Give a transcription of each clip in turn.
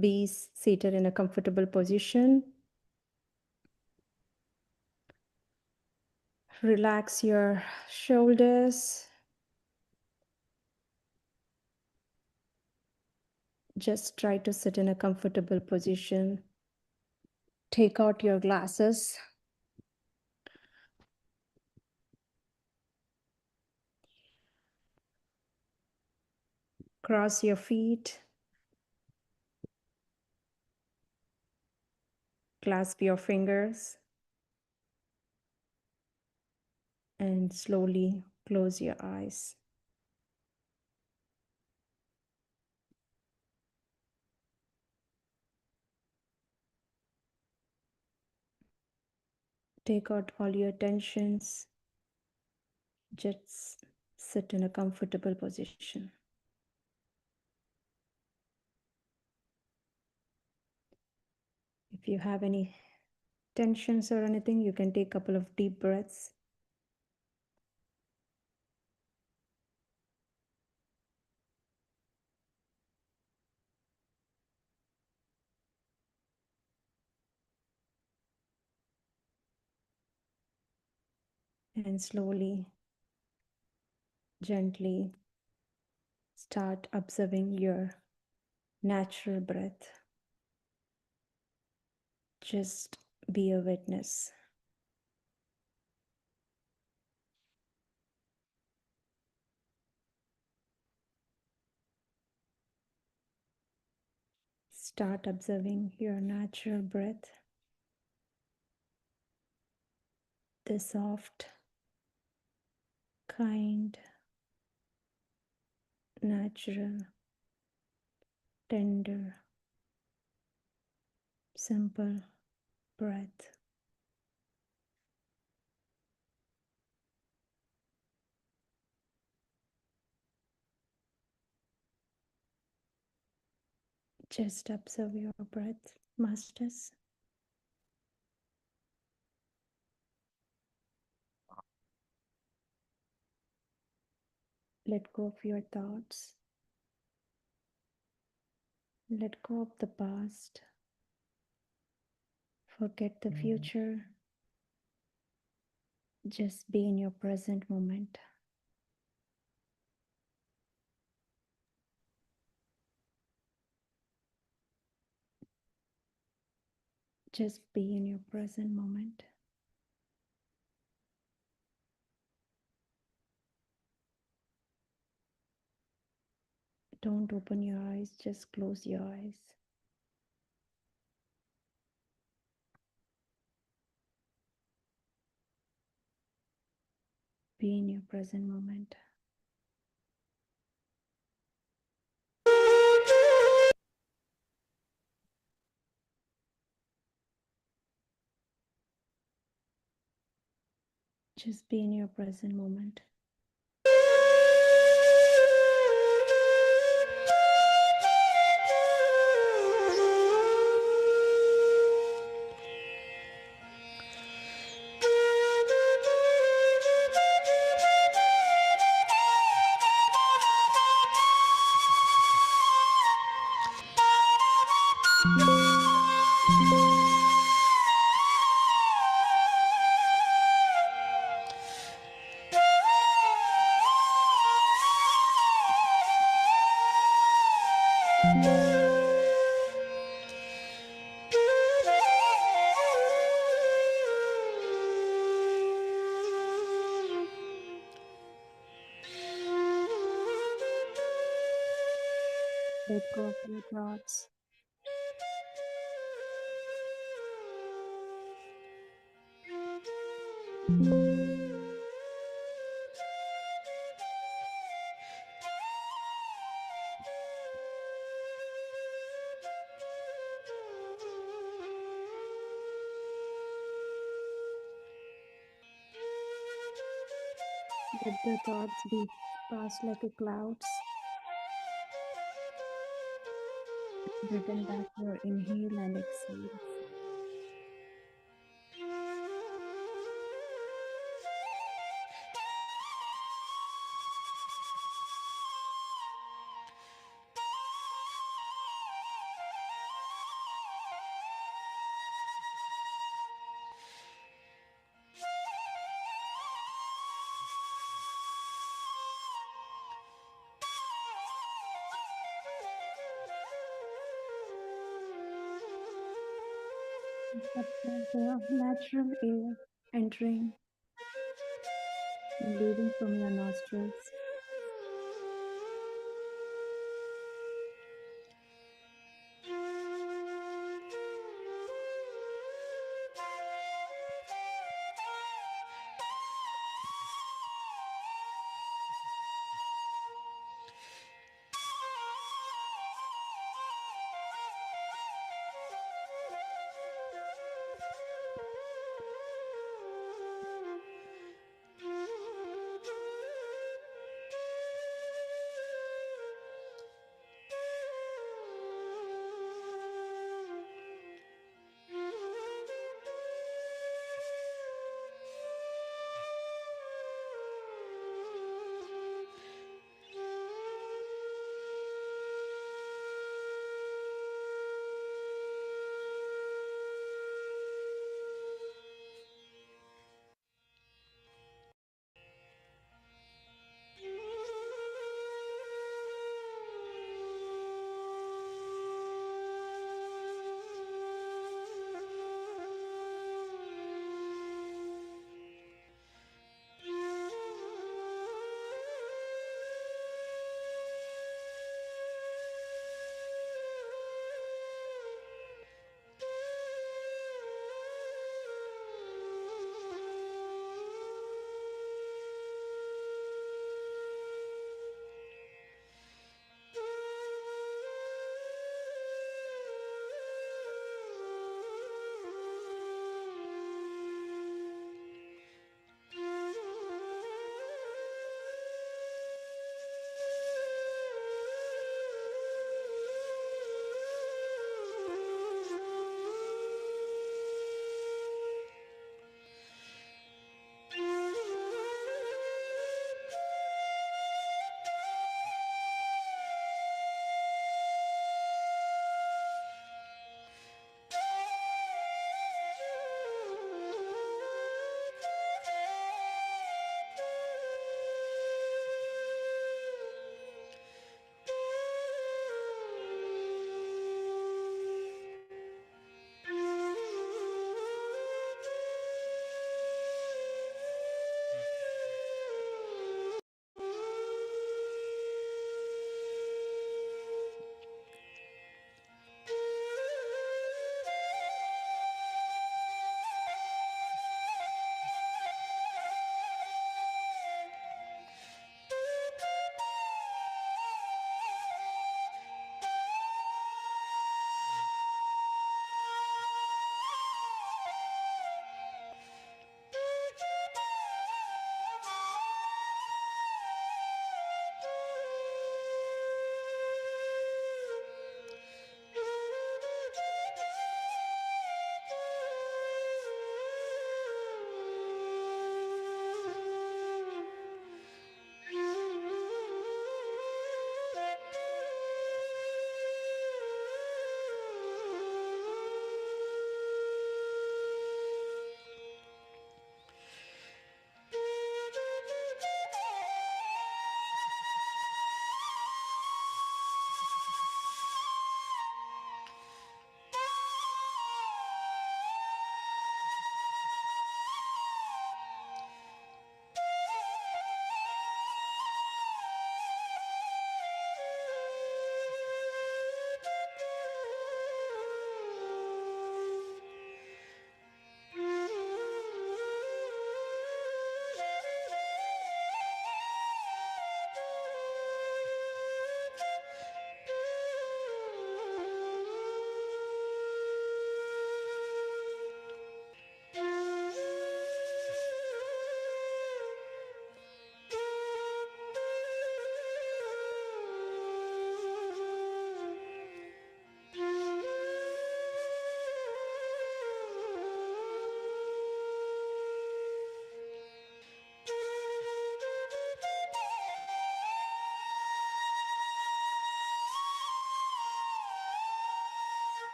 Be seated in a comfortable position. Relax your shoulders. Just try to sit in a comfortable position. Take out your glasses. Cross your feet. Clasp your fingers. And slowly close your eyes. Take out all your tensions. Just sit in a comfortable position. If you have any tensions or anything, you can take a couple of deep breaths. And slowly, gently start observing your natural breath. Just be a witness. Start observing your natural breath. The soft, kind, natural, tender, simple breath. Just observe your breath, masters. Let go of your thoughts. Let go of the past. Forget the future. Just be in your present moment. Just be in your present moment. Don't open your eyes, just close your eyes. Be in your present moment. Just be in your present moment. Let go of your thoughts. Let the thoughts be passed like a clouds. Return back your inhale and exhale. Observe the natural air entering and leaving from your nostrils.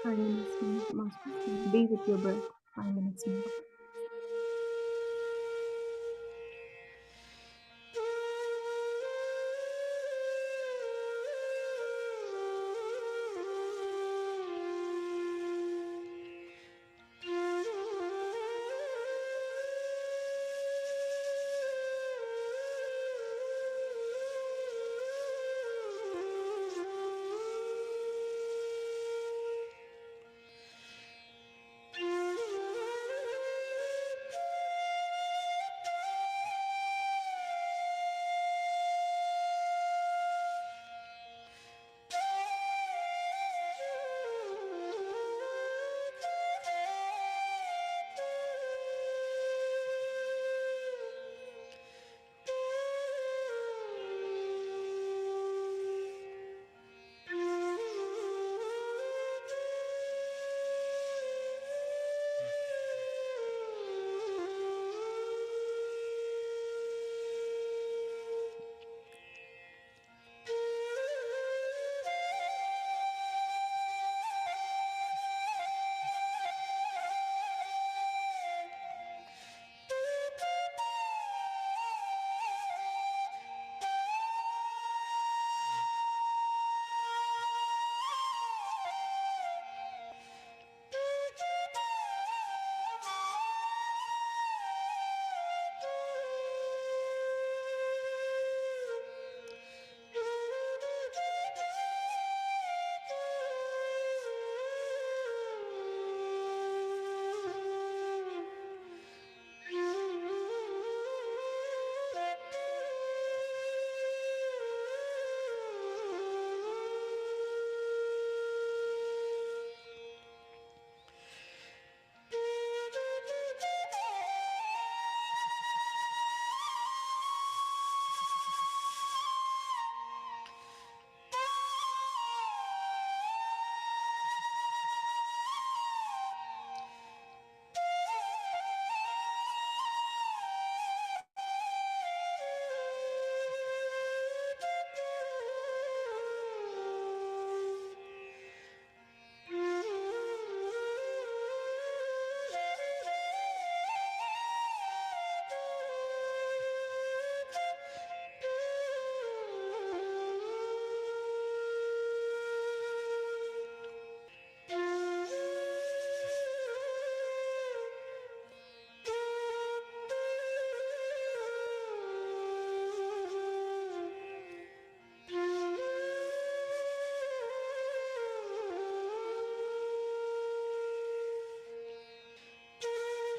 5 minutes more. Be with your breath. 5 minutes more.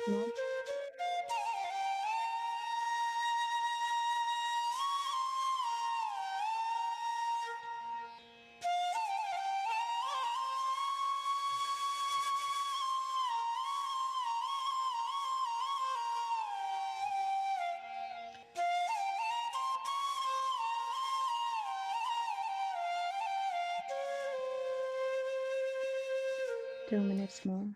No? Two minutes more.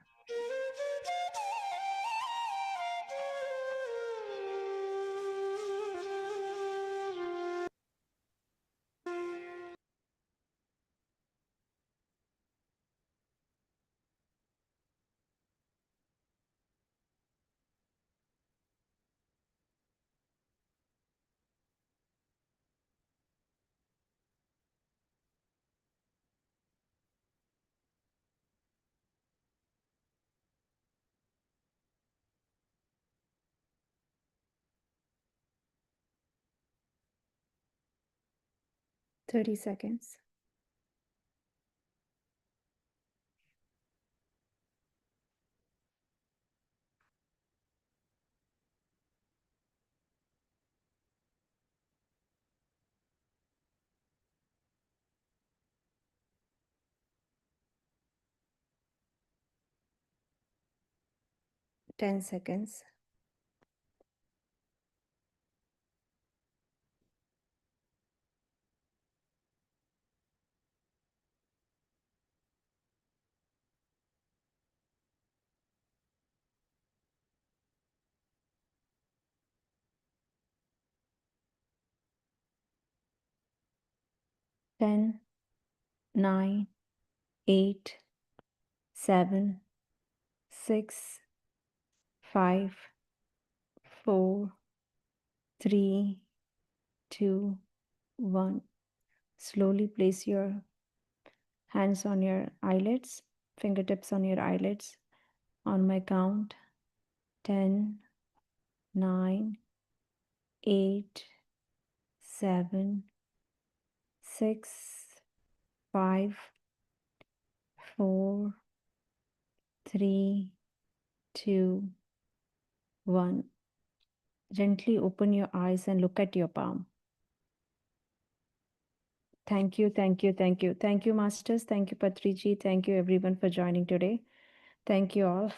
Thirty seconds. 10 seconds. 10, 9, 8, 7, 6, 5, 4, 3, 2, 1. Slowly place your hands on your eyelids, fingertips on your eyelids. On my count, 10, 9, 8, 7, 6, 5, 4, 3, 2, 1. Gently open your eyes and look at your palm. Thank you, thank you, thank you. Thank you, masters. Thank you, Patriji. Thank you, everyone, for joining today. Thank you all.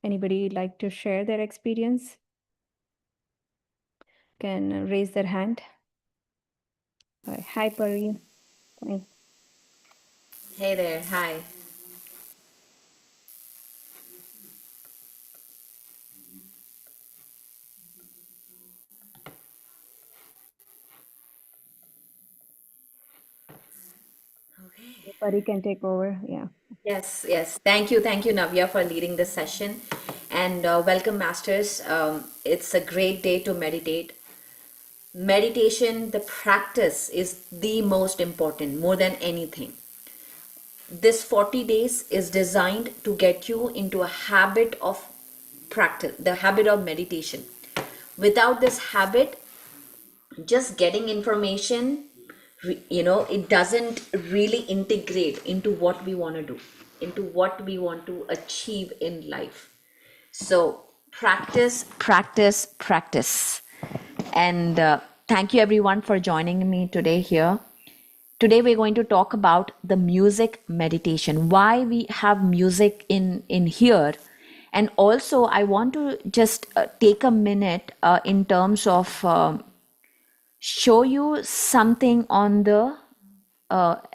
Anybody like to share their experience? Can raise their hand. Hi, Pari. Hey there, hi. Okay. Pari can take over. Yeah. Yes, yes. Thank you, Navya, for leading this session. And welcome, Masters. It's a great day to meditate. Meditation, the practice, is the most important, more than anything. This 40 days is designed to get you into a habit of practice, the habit of meditation. Without this habit, just getting information, it doesn't really integrate into what we want to do, into what we want to achieve in life. So practice, practice, practice. And thank you everyone for joining me today here. Today we're going to talk about the music meditation, why we have music in here. And also I want to just take a minute in terms of show you something on the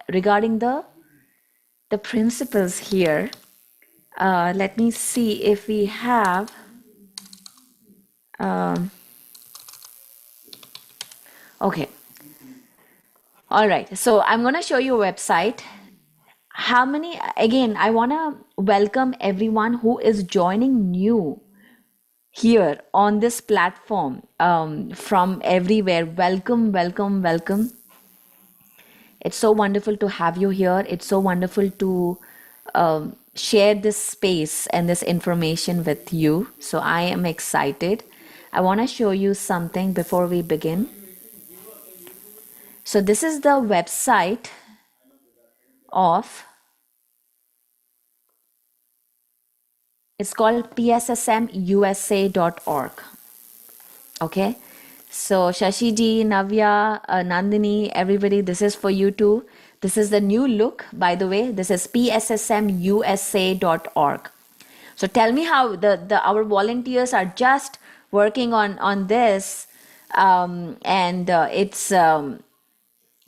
regarding the principles here. Let me see if we have. Um, okay, all right. So I'm gonna show you a website. How many? Again, I wanna welcome everyone who is joining new here on this platform from everywhere. Welcome, welcome, welcome. It's so wonderful to have you here. It's so wonderful to share this space and this information with you. So I am excited. I want to show you something before we begin. So this is the website of, it's called pssmusa.org. Okay. So Shashiji, Navya, Nandini, everybody, this is for you too. This is the new look, by the way. This is pssmusa.org. So tell me how the our volunteers are just working on this, and it's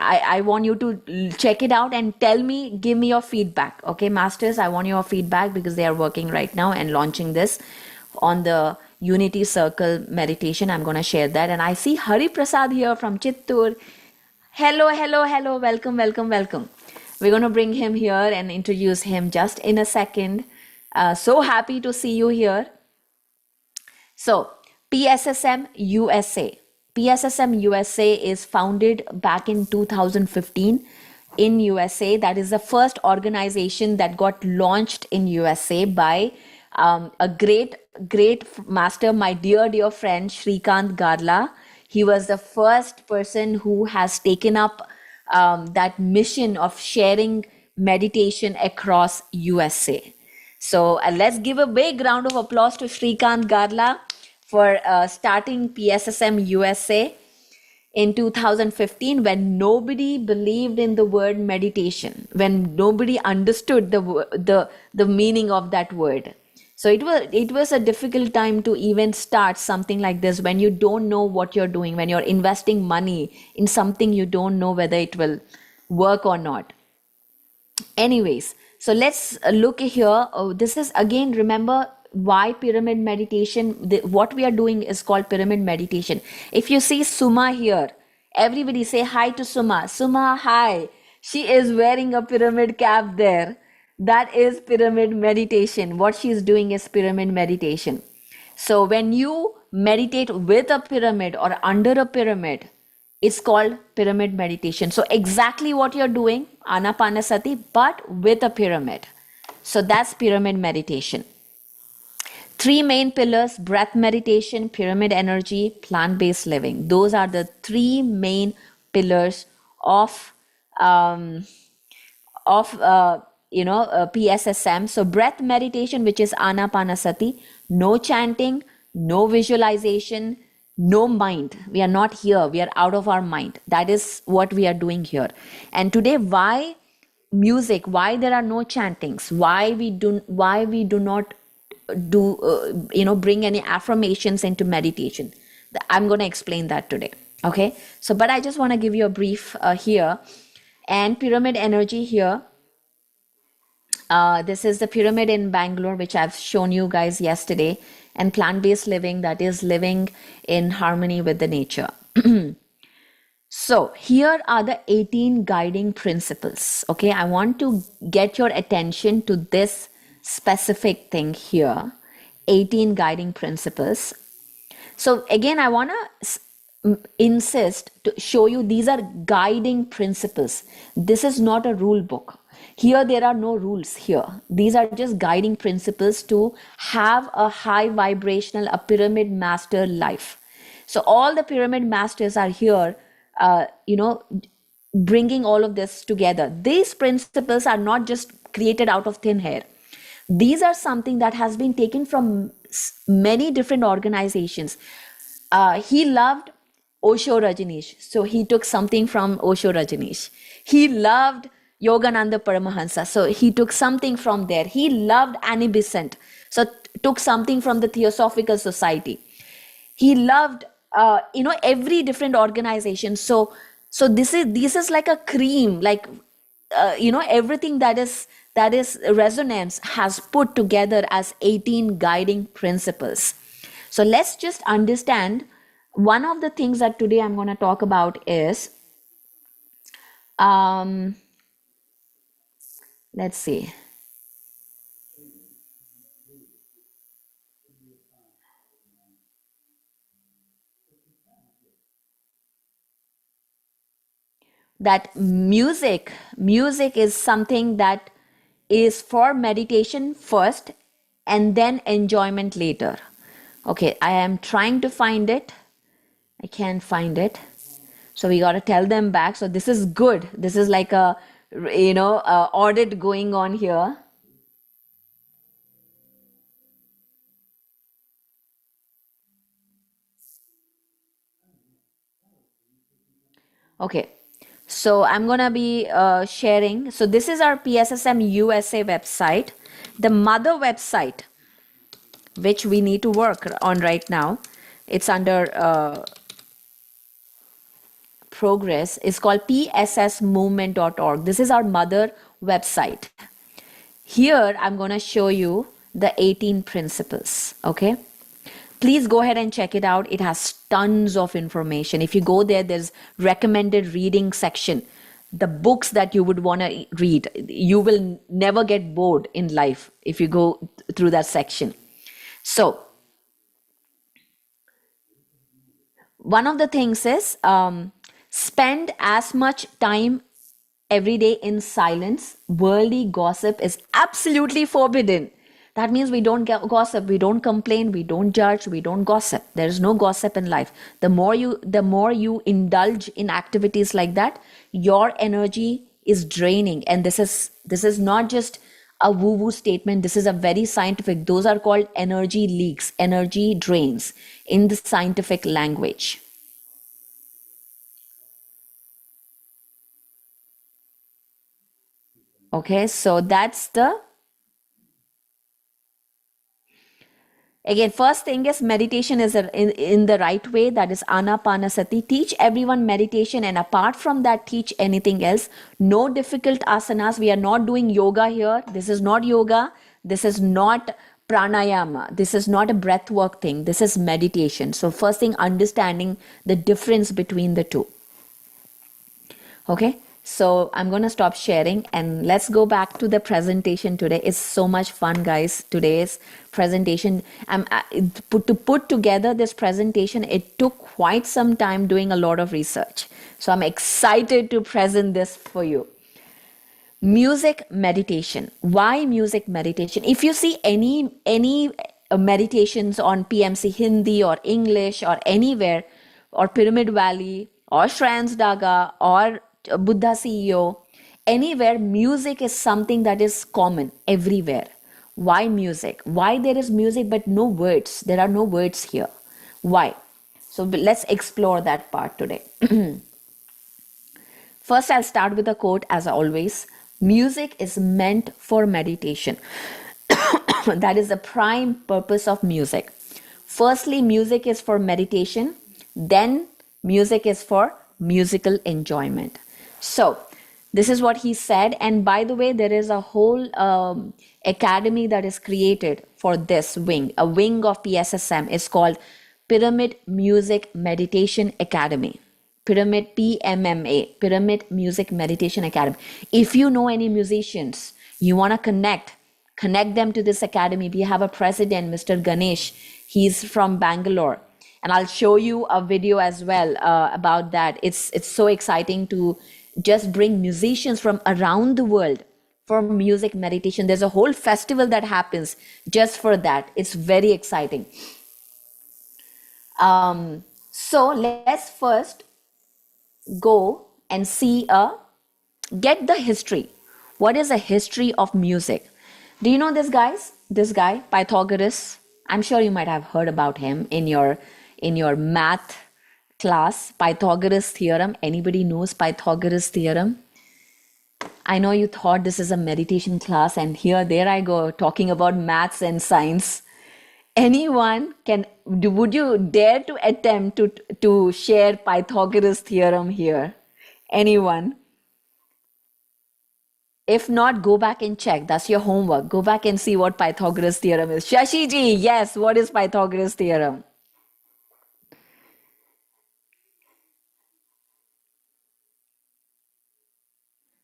I want you to check it out and tell me, give me your feedback. Okay, masters, I want your feedback because they are working right now and launching this on the Unity Circle meditation. I'm going to share that. And I see Hari Prasad here from Chittur. Hello, hello, hello. Welcome, welcome, welcome. We're going to bring him here and introduce him just in a second. So happy to see you here. So, PSSM USA. PSSM USA is founded back in 2015 in USA. That is the first organization that got launched in USA by a great master, my dear friend Shrikant Garla. He was the first person who has taken up that mission of sharing meditation across USA. So let's give a big round of applause to Shrikant Garla for starting PSSM USA in 2015, when nobody believed in the word meditation, when nobody understood the meaning of that word. So it was a difficult time to even start something like this, when you don't know what you're doing, when you're investing money in something you don't know whether it will work or not. Anyways, so let's look here. Oh, this is again, remember why pyramid meditation, what we are doing is called pyramid meditation. If you see Suma here, everybody say hi to Suma. Suma, hi. She is wearing a pyramid cap there. That is pyramid meditation. What she's doing is pyramid meditation. So when you meditate with a pyramid or under a pyramid, it's called pyramid meditation. So exactly what you're doing, Anapanasati, but with a pyramid. So that's pyramid meditation. Three main pillars: breath meditation, pyramid energy, plant based living. Those are the three main pillars of um, PSSM. So breath meditation, which is Anapanasati, no chanting, no visualization, no mind. We are not here, we are out of our mind. That is what we are doing here. And today, why music, why there are no chantings, why we do not do bring any affirmations into meditation, I'm going to explain that today. Okay, so but I just want to give you a brief here. And pyramid energy here, this is the pyramid in Bangalore, which I've shown you guys yesterday. And plant-based living, that is living in harmony with the nature. So here are the 18 guiding principles. Okay, I want to get your attention to this specific thing here. 18 guiding principles. So again, I want to insist to show you these are guiding principles. This is not a rule book. Here there are no rules here. These are just guiding principles to have a high vibrational, a pyramid master life. So all the pyramid masters are here, bringing all of this together. These principles are not just created out of thin air. These are something that has been taken from many different organizations. He loved Osho Rajneesh, so he took something from Osho Rajneesh. He loved Yogananda Paramahansa, so he took something from there. He loved Annie Besant, so took something from the Theosophical Society. He loved every different organization. So this is like a cream, like everything that is resonance has put together as 18 guiding principles. So let's just understand. One of the things that today I'm going to talk about is let's see, that music is something that is for meditation first and then enjoyment later. Okay, I am trying to find it. I can't find it. So we got to tell them back. So this is good. This is like a audit going on here. Okay, so I'm gonna be sharing. So this is our PSSM USA website, the mother website, which we need to work on right now. It's under progress. It's called pssmovement.org. This is our mother website. Here I'm gonna show you the 18 principles. Okay, please go ahead and check it out. It has tons of information. If you go there, there's recommended reading section, the books that you would want to read. You will never get bored in life if you go through that section. So one of the things is spend as much time every day in silence. Worldly gossip is absolutely forbidden. That means we don't gossip, we don't complain, we don't judge, we don't gossip. There is no gossip in life. The more you indulge in activities like that, your energy is draining. And this is not just a woo-woo statement. This is a very scientific. Those are called energy leaks, energy drains in the scientific language. Okay, so that's the again, first thing is meditation is in the right way. That is Anapanasati. Teach everyone meditation, and apart from that, teach anything else. No difficult asanas. We are not doing yoga here. This is not yoga. This is not pranayama. This is not a breath work thing. This is meditation. So first thing, understanding the difference between the two. Okay. So I'm going to stop sharing and let's go back to the presentation today. It's so much fun, guys. Today's presentation, to put together this presentation, it took quite some time doing a lot of research. So I'm excited to present this for you. Music meditation. Why music meditation? If you see any meditations on PMC Hindi or English or anywhere, or Pyramid Valley or Shrans Daga or Buddha CEO, anywhere, music is something that is common everywhere. Why music? Why there is music but no words? There are no words here. Why? So let's explore that part today. First, I'll start with a quote as always. Music is meant for meditation. That is the prime purpose of music. Firstly, music is for meditation. Then, music is for musical enjoyment. So, this is what he said. And by the way, there is a whole academy that is created for this wing. A wing of PSSM is called Pyramid Music Meditation Academy. Pyramid PMMA, Pyramid Music Meditation Academy. If you know any musicians, you want to connect them to this academy. We have a president, Mr. Ganesh. He's from Bangalore. And I'll show you a video as well about that. It's so exciting to just bring musicians from around the world for music meditation. There's a whole festival that happens just for that. It's very exciting. So let's first go and get the history. What is the history of music? Do you know this guy Pythagoras? I'm sure you might have heard about him in your math class. Pythagoras theorem. Anybody knows Pythagoras theorem? I know you thought this is a meditation class, and there I go talking about maths and science. Anyone would you dare to attempt to share Pythagoras theorem here? Anyone? If not, go back and check. That's your homework. Go back and see what Pythagoras theorem is. Shashi ji, yes, what is Pythagoras theorem?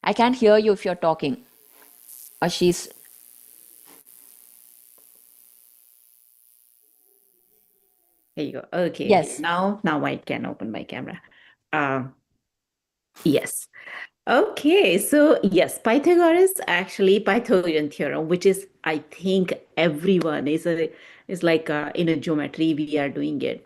I can't hear you if you're talking. Or she's There you go. Okay. yes. Now I can open my camera. Uh, yes. Okay, so yes, Pythagoras actually Pythagorean theorem, which is I think everyone is like in a geometry we are doing it.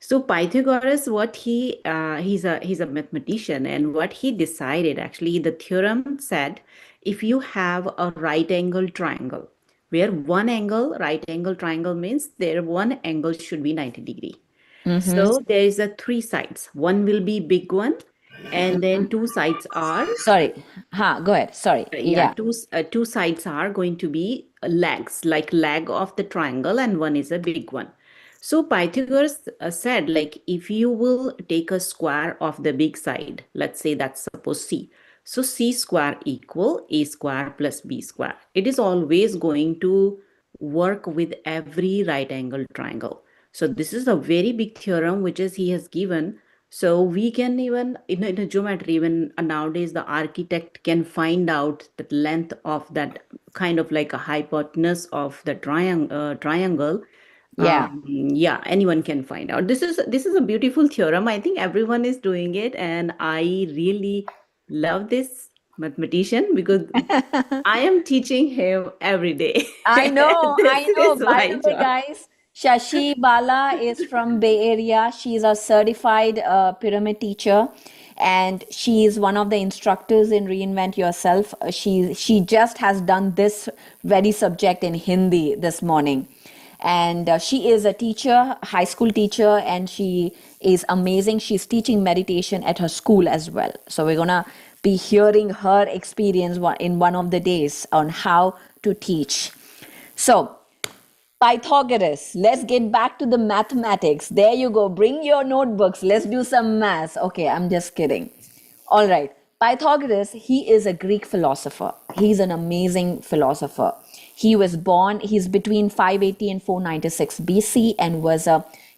So Pythagoras, what he's a mathematician, and what he decided actually the theorem said if you have a right angle triangle where right angle triangle means there one angle should be 90 degree. So there is a three sides. One will be big one, and then two sides are Sorry. Go ahead. Sorry. yeah, Yeah. two sides are going to be legs, like leg of the triangle, and one is a big one. So Pythagoras said, like, if you will take a square of the big side, let's say that's suppose C. So C square equal A square plus B square. It is always going to work with every right angle triangle. So this is a very big theorem which is he has given. So we can even in a geometry, even nowadays the architect can find out the length of that kind of like a hypotenuse of the triangle. Yeah. Yeah, anyone can find out. This is a beautiful theorem. I think everyone is doing it, and I really love this mathematician because I am teaching him every day. I know, This I know. is By my the way, job. guys, Shashi Bala is from Bay Area. She's a certified pyramid teacher, and she is one of the instructors in Reinvent Yourself. She just has done this very subject in Hindi this morning, and she is a teacher, high school teacher, and she is amazing. She's teaching meditation at her school as well. So we're gonna be hearing her experience in one of the days on how to teach. So, Pythagoras, let's get back to the mathematics. There you go. Bring your notebooks. Let's do some maths. Okay, I'm just kidding. All right. Pythagoras, he is a Greek philosopher. He's an amazing philosopher. He's between 580 and 496 BC and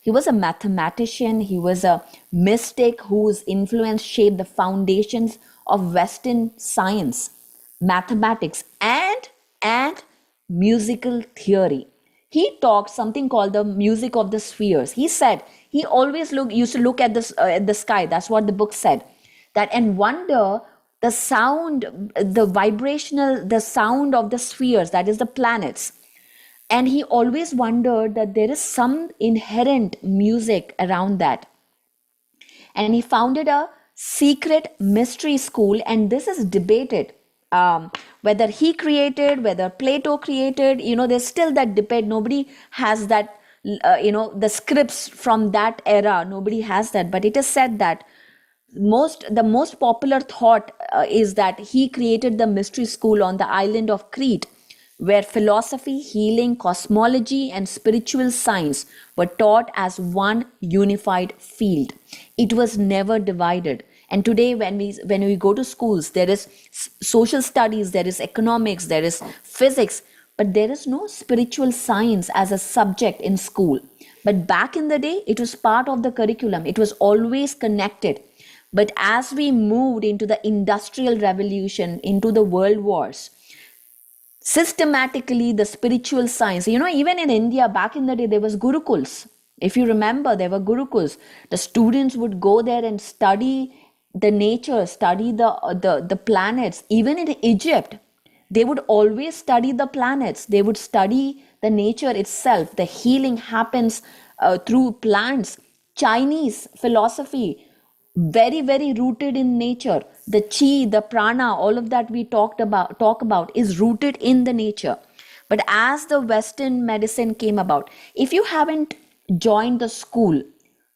he was a mathematician. He was a mystic whose influence shaped the foundations of Western science, mathematics, and musical theory. He talked something called the music of the spheres. He said he always used to look at the sky. That's what the book said. That and wonder the sound, the vibrational, the sound of the spheres. That is the planets. And he always wondered that there is some inherent music around that. And he founded a secret mystery school, and this is debated, whether he created, whether Plato created. There's still that debate. Nobody has that, the scripts from that era, nobody has that, but it is said that the most popular thought is that he created the mystery school on the island of Crete, where philosophy, healing, cosmology, and spiritual science were taught as one unified field. It was never divided. And today, when we go to schools, there is social studies, there is economics, there is physics, but there is no spiritual science as a subject in school. But back in the day, it was part of the curriculum. It was always connected. But as we moved into the Industrial Revolution, into the world wars, systematically the spiritual science, even in India back in the day, there was gurukuls. If you remember, there were gurukuls. The students would go there and study the nature, study the planets. Even in Egypt, they would always study the planets. They would study the nature itself. The healing happens through plants. Chinese philosophy, very very rooted in nature. The chi, the prana, all of that we talk about is rooted in the nature. But as the Western medicine came about, if you haven't joined the school,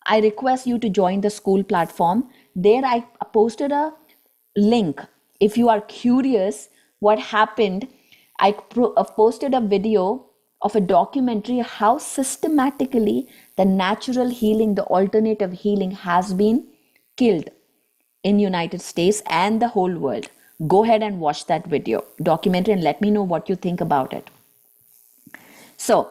I request you to join the school platform. There I posted a link. If you are curious what happened, I posted a video of a documentary how systematically the natural healing, the alternative healing has been killed in United States and the whole world. Go ahead and watch that video documentary and let me know what you think about it. So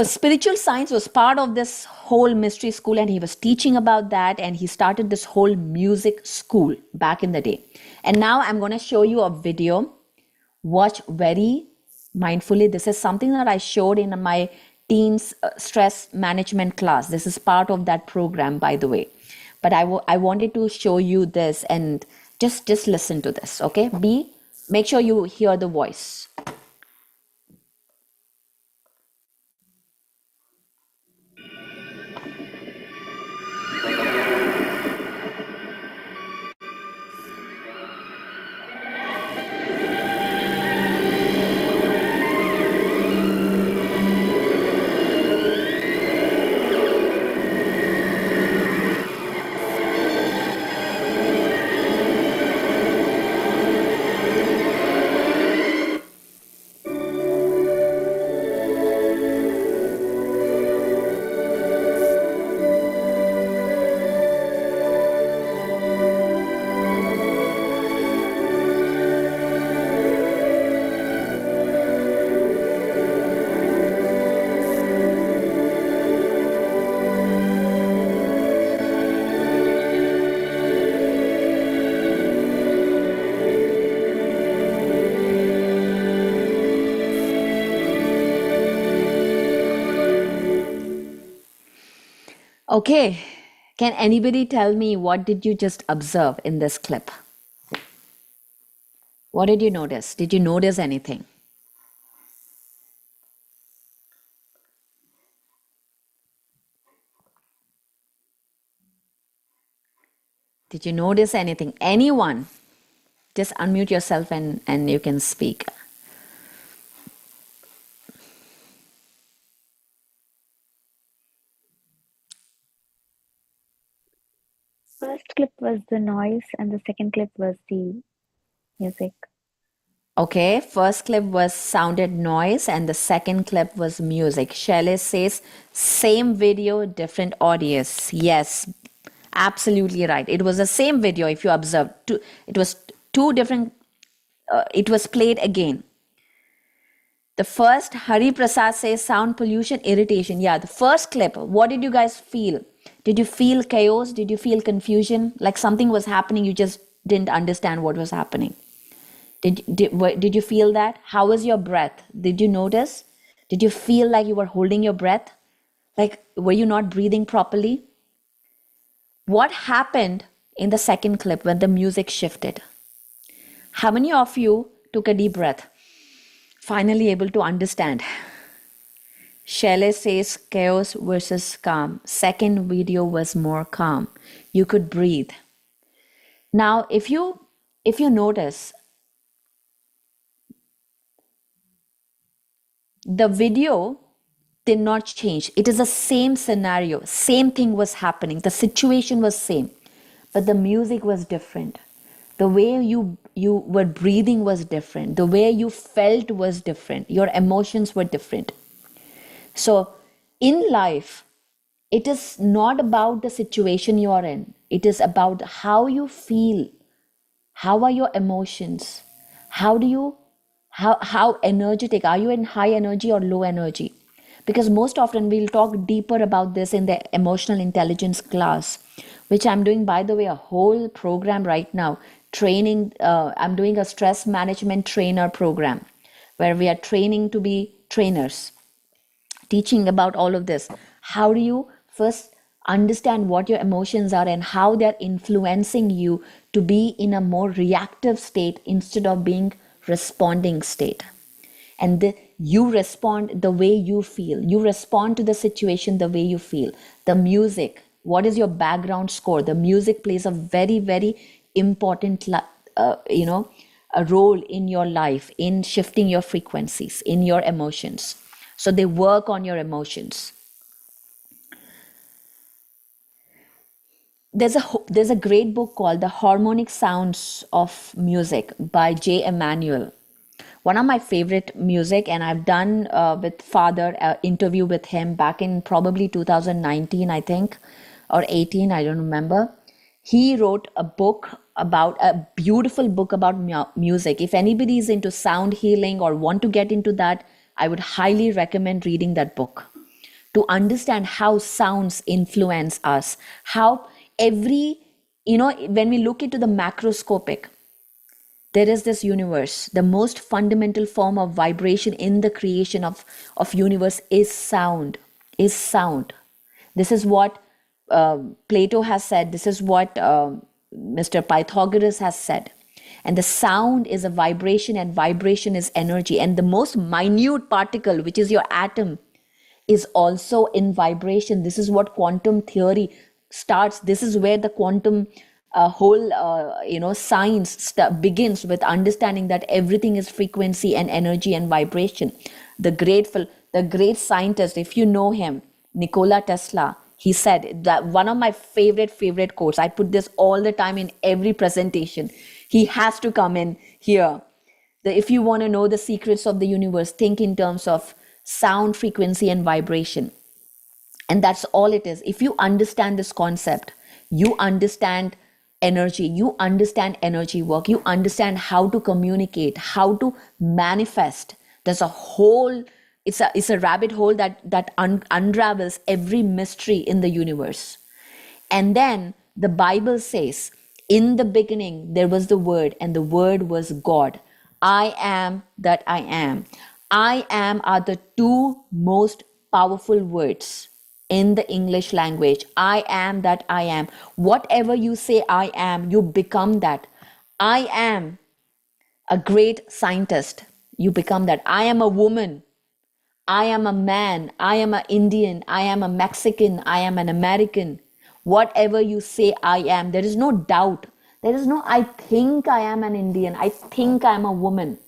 spiritual science was part of this whole mystery school, and he was teaching about that, and he started this whole music school back in the day. And now I'm going to show you a video. Watch very mindfully. This is something that I showed in my teens stress management class. This is part of that program, by the way. But I wanted to show you this, and just listen to this, okay? Make sure you hear the voice. Okay, can anybody tell me what did you just observe in this clip? What did you notice? Did you notice anything? Did you notice anything? Anyone? Just unmute yourself and you can speak. First clip was the noise and the second clip was the music. Okay, first clip was sounded noise and the second clip was music. Shelley says same video, different audience. Yes, absolutely right. It was the same video if you observed. It was two different, it was played again. The first, Hari Prasad says sound pollution, irritation. Yeah, the first clip, what did you guys feel? Did you feel chaos? Did you feel confusion? Like something was happening, you just didn't understand what was happening. Did you feel that? How was your breath? Did you notice? Did you feel like you were holding your breath? Like, were you not breathing properly? What happened in the second clip when the music shifted? How many of you took a deep breath? Finally able to understand. Shelley says chaos versus calm. Second video was more calm. You could breathe. Now, if you notice, the video did not change. It is the same scenario. Same thing was happening. The situation was same, but the music was different. The way you were breathing was different. The way you felt was different. Your emotions were different. So, in life, it is not about the situation you are in. It is about how you feel. How are your emotions? How do you how energetic are you, in high energy or low energy? Because most often we'll talk deeper about this in the emotional intelligence class, which I'm doing, by the way, a whole program right now. Training, I'm doing a stress management trainer program where we are training to be trainers, teaching about all of this. How do you first understand what your emotions are and how they're influencing you to be in a more reactive state instead of being responding state? And you respond the way you feel. You respond to the situation the way you feel. The music, what is your background score? The music plays a very, very important, a role in your life, in shifting your frequencies, in your emotions. So they work on your emotions. There's a great book called The Harmonic Sounds of Music by J. Emanuel. One of my favorite music, and I've done with Father interview with him back in probably 2019, I think, or 18, I don't remember. He wrote a beautiful book about music. If anybody is into sound healing or want to get into that, I would highly recommend reading that book to understand how sounds influence us, how every, when we look into the macroscopic, there is this universe. The most fundamental form of vibration in the creation of universe is sound. This is what Plato has said. This is what Mr. Pythagoras has said. And the sound is a vibration, and vibration is energy. And the most minute particle, which is your atom, is also in vibration. This is what quantum theory starts. This is where the quantum whole science begins, with understanding that everything is frequency and energy and vibration. The great scientist, if you know him, Nikola Tesla, he said that one of my favorite quotes. I put this all the time in every presentation. He has to come in here. If you want to know the secrets of the universe, think in terms of sound, frequency, and vibration. And that's all it is. If you understand this concept, you understand energy, you understand energy work, you understand how to communicate, how to manifest. There's a whole, it's a rabbit hole that unravels every mystery in the universe. And then the Bible says, in the beginning there was the Word, and the Word was God. I am that I am. I am are the two most powerful words in the English language. I am that I am. Whatever you say I am, you become that. I am a great scientist. You become that. I am a woman. I am a man. I am an Indian. I am a Mexican. I am an American. Whatever you say I am, there is no doubt. There is no, I think I am an Indian. I think I am a woman.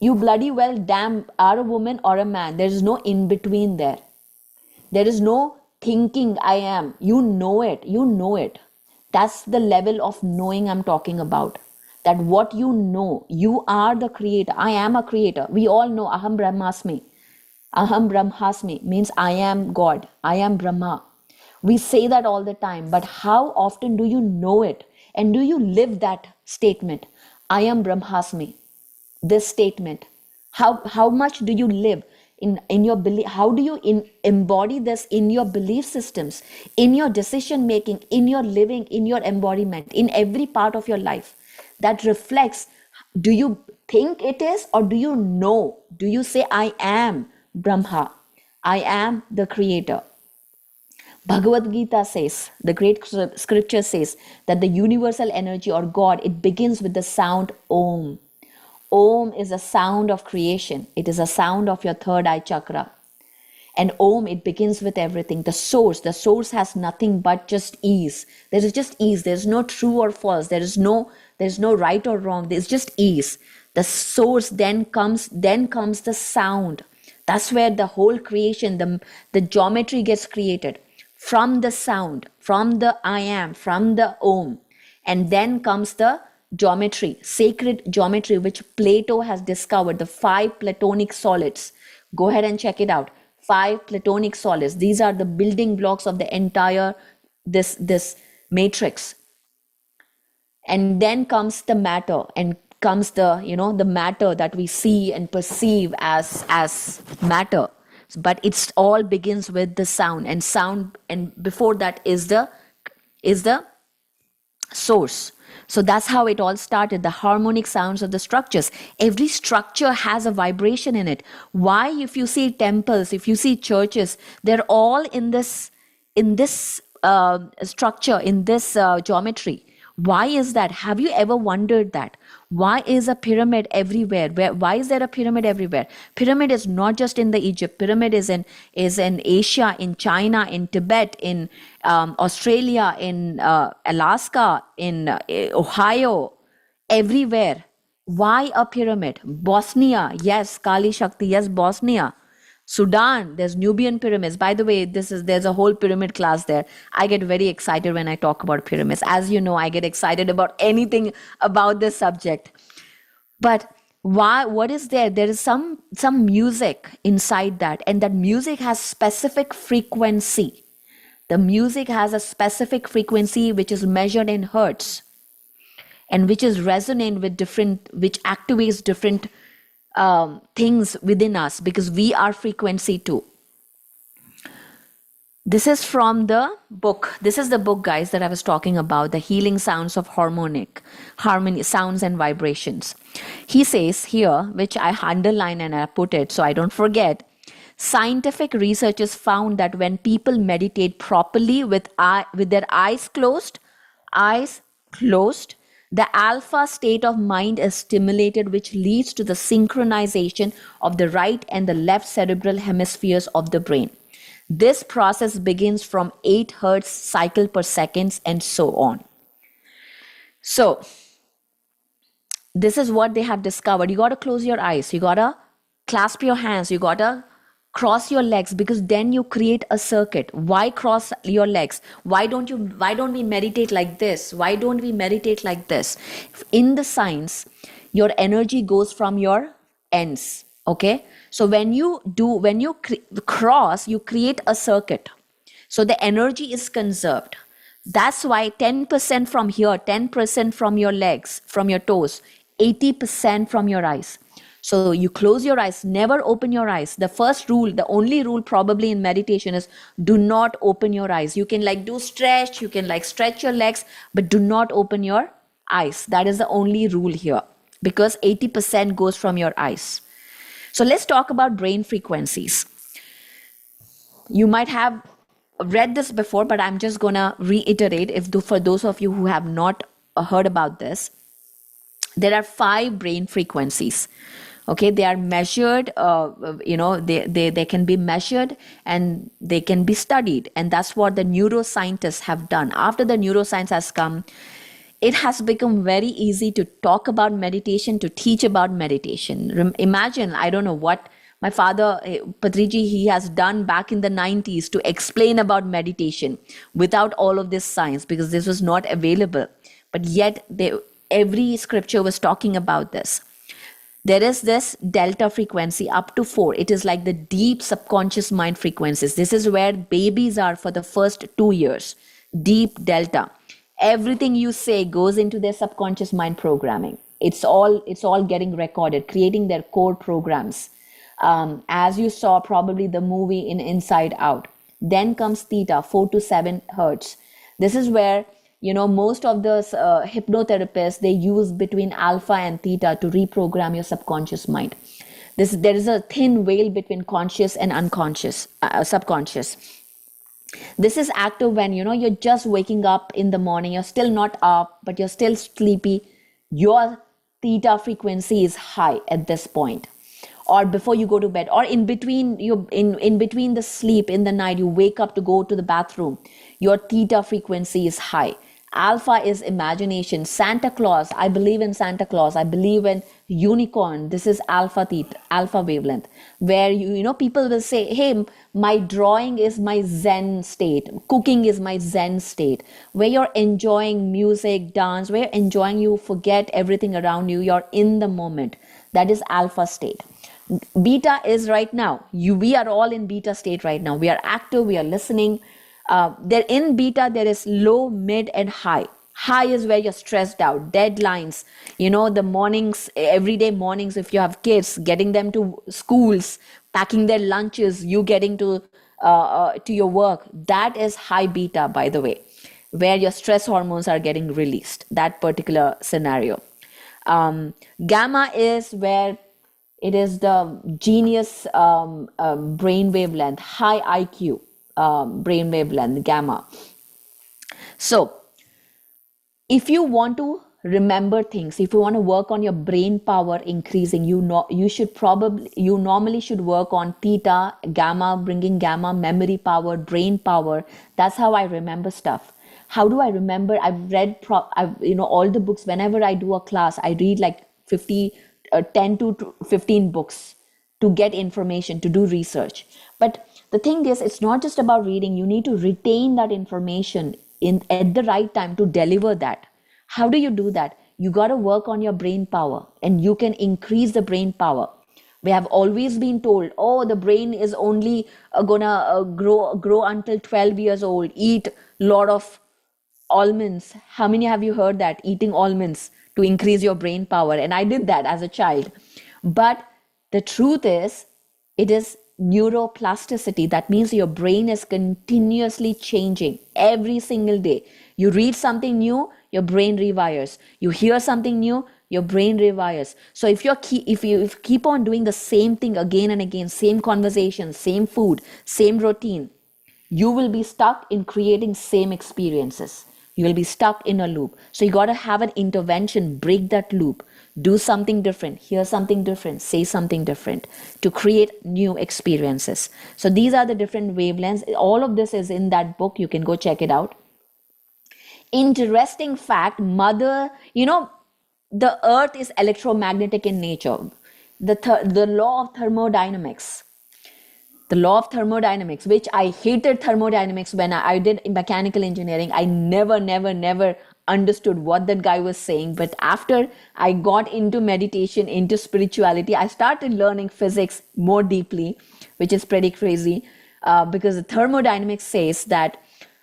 You bloody well damn are a woman or a man. There is no in between there. There is no thinking I am. You know it. You know it. That's the level of knowing I'm talking about. That what you know, you are the creator. I am a creator. We all know Aham Brahmasmi. Aham Brahmasmi means I am God. I am Brahma. We say that all the time, but how often do you know it? And do you live that statement? I am Brahmasmi. This statement. How much do you live? in your belief? How do you embody this in your belief systems, in your decision making, in your living, in your embodiment, in every part of your life? That reflects, do you think it is, or do you know? Do you say, I am Brahma, I am the creator? Bhagavad Gita says, the great scripture says, that the universal energy or God, it begins with the sound Om. Om is a sound of creation. It is a sound of your third eye chakra. And Om, it begins with everything. The source has nothing but just ease. There is just ease. There is no true or false. There is no right or wrong. There's just ease. The source then comes the sound. That's where the whole creation, the geometry gets created. From the sound, from the I am, from the Om. And then comes the geometry, sacred geometry, which Plato has discovered, the 5 Platonic solids. Go ahead and check it out. 5 Platonic solids. These are the building blocks of the entire this matrix. And then comes the matter, and comes the matter that we see and perceive as matter. But it's all begins with the sound, and before that is the source. So that's how it all started, the harmonic sounds of the structures. Every structure has a vibration in it. Why, if you see temples, if you see churches, they're all in this structure, in this geometry. Why is that? Have you ever wondered that? Why is a pyramid everywhere? Why is there a pyramid everywhere? Pyramid is not just in the Egypt. Pyramid is in Asia, in China, in Tibet, in Australia, in Alaska, in Ohio, everywhere. Why a pyramid? Bosnia, yes, Kali Shakti, yes, Bosnia. Sudan, there's Nubian pyramids. By the way, there's a whole pyramid class there. I get very excited when I talk about pyramids. As you know, I get excited about anything about this subject. But why? What is there? There is some music inside that, and that music has specific frequency. The music has a specific frequency which is measured in hertz, and which is resonant with which activates different things within us, because we are frequency too. This is from the book. This is the book, guys, that I was talking about, The Healing Sounds of Harmony, Sounds and Vibrations. He says here, which I underline and I put it so I don't forget, scientific researchers found that when people meditate properly with their eyes closed, the alpha state of mind is stimulated, which leads to the synchronization of the right and the left cerebral hemispheres of the brain. This process begins from 8 hertz cycle per second and so on. So this is what they have discovered. You got to close your eyes. You got to clasp your hands. You got to cross your legs, because then you create a circuit. Why cross your legs? Why don't we meditate like this? Why don't we meditate like this? In the science, your energy goes from your ends. Okay, so when you cross, you create a circuit, so the energy is conserved. That's why 10% from here, 10% from your legs, from your toes, 80% from your eyes. So you close your eyes, never open your eyes. The first rule, the only rule probably in meditation is do not open your eyes. You can do stretch, you can stretch your legs, but do not open your eyes. That is the only rule here, because 80% goes from your eyes. So let's talk about brain frequencies. You might have read this before, but I'm just gonna reiterate for those of you who have not heard about this. There are 5 brain frequencies. Okay, they are measured, they can be measured and they can be studied. And that's what the neuroscientists have done. After the neuroscience has come, it has become very easy to talk about meditation, to teach about meditation. Imagine, I don't know what my father, Patriji, he has done back in the 90s to explain about meditation without all of this science, because this was not available. But yet, every scripture was talking about this. There is this delta frequency up to 4. It is like the deep subconscious mind frequencies. This is where babies are for the first 2 years. Deep delta. Everything you say goes into their subconscious mind programming. It's all getting recorded, creating their core programs. as you saw probably the movie in Inside Out. Then comes theta, 4 to 7 hertz. This is where, most of the hypnotherapists, they use between alpha and theta to reprogram your subconscious mind. There is a thin veil between conscious and unconscious, subconscious. This is active when you're just waking up in the morning, you're still not up, but you're still sleepy. Your theta frequency is high at this point. Or before you go to bed, or in between in between the sleep in the night, you wake up to go to the bathroom, your theta frequency is high. Alpha is imagination. Santa Claus, I believe in Santa Claus, I believe in unicorn. This is alpha theta, alpha wavelength, where people will say, hey, my drawing is my zen state, cooking is my zen state, where you're enjoying music, dance, where you're enjoying, you forget everything around you, you're in the moment. That is alpha state. Beta is right now, we are all in beta state right now. We are active, we are listening. There in beta, there is low, mid, and high. High is where you're stressed out, deadlines, the mornings, everyday mornings, if you have kids, getting them to schools, packing their lunches, you getting to your work. That is high beta, by the way, where your stress hormones are getting released, that particular scenario. Gamma is where it is the genius brain wavelength, high IQ brain wavelength, gamma. So, if you want to remember things, if you want to work on your brain power increasing, you normally should work on theta, gamma, bringing gamma, memory power, brain power. That's how I remember stuff. How do I remember? I've read all the books. Whenever I do a class, I read like 10 to 15 books to get information, to do research. But the thing is, it's not just about reading. You need to retain that information at the right time to deliver that. How do you do that? You got to work on your brain power, and you can increase the brain power. We have always been told, oh, the brain is only gonna grow until 12 years old. Eat a lot of almonds. How many have you heard that? Eating almonds to increase your brain power. And I did that as a child. But the truth is, it is neuroplasticity. That means your brain is continuously changing every single day. You read something new, your brain rewires. You hear something new, your brain rewires. So if you keep on doing the same thing again and again, same conversation, same food, same routine, you will be stuck in creating same experiences. You will be stuck in a loop. So you got to have an intervention, break that loop, do something different, hear something different, say something different to create new experiences. So these are the different wavelengths. All of this is in that book. You can go check it out. Interesting fact, the earth is electromagnetic in nature. The law of thermodynamics. The law of thermodynamics, which I hated thermodynamics when I did mechanical engineering. I never understood what that guy was saying. But after I got into meditation, into spirituality, I started learning physics more deeply, which is pretty crazy, because the thermodynamics says that